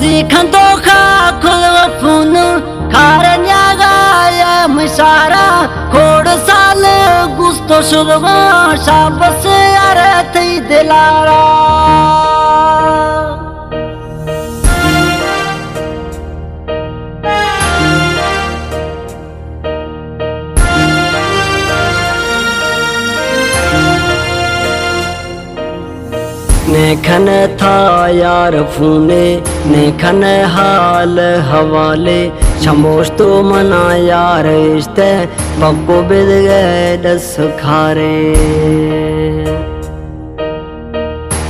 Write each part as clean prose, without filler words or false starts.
zikanto kha khulfun kharanya gaya mishara khod sal gusto shulwa shabas arati dilara नेखन था यार फूने नेखन हाल हवाले शमोश तो मना यार इश्ते पप्पो बिद गए दस खारे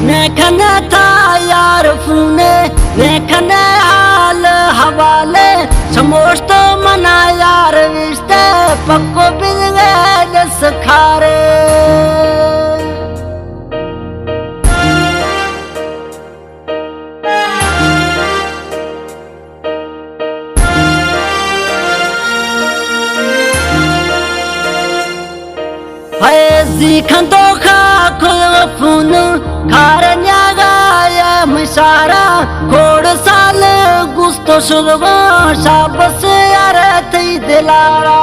नेखन था यार फूने नेखन हाल हवाले शमोश तो मना यार इश्ते पप्पो बिद गए दस खारे zikanto kha khulfun kharanya gaya mishara khod sal gusto shulwa shabas arati dilara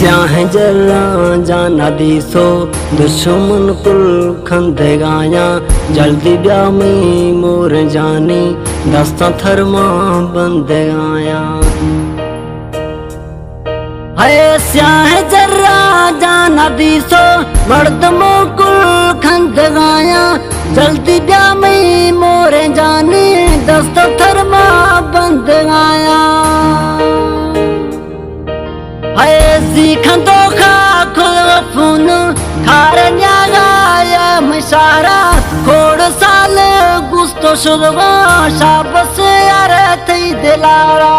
स्याह जरा जाना दीसो दुश्मन कुल खंद गाया जल्दी ब्याह में मोर जानी दस्ता थरमा बंद गाया है स्याह जरा जाना दीसो मर्द मुकुल खंद गाया जल्दी ब्याह में मोर जानी दस्ता थरमा बंद गाया है zikanto kha khulfun kharanya gaya mishara khod sal gusto shulwa shabas arati dilara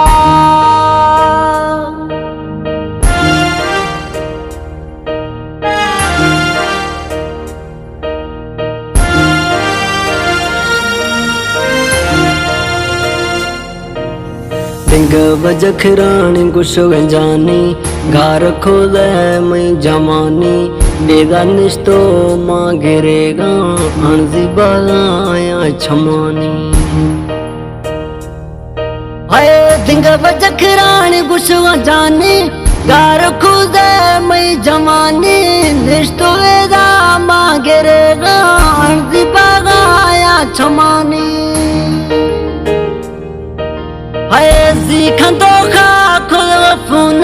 दिंग बजखरानी गुशो जानी गार खोले मैं जमानी बेगा निस्तो मांगेरेगा अनजी बाया छमानी हाय दिंग बजखरानी गुशो जानी गार खोले मैं जमानी निस्तो बेगा मांगेरेगा अनजी बाया छमानी है zikanto kha khulfun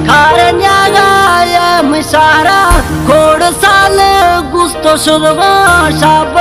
kharanya gaya mishara khod sal gusto shulwa shab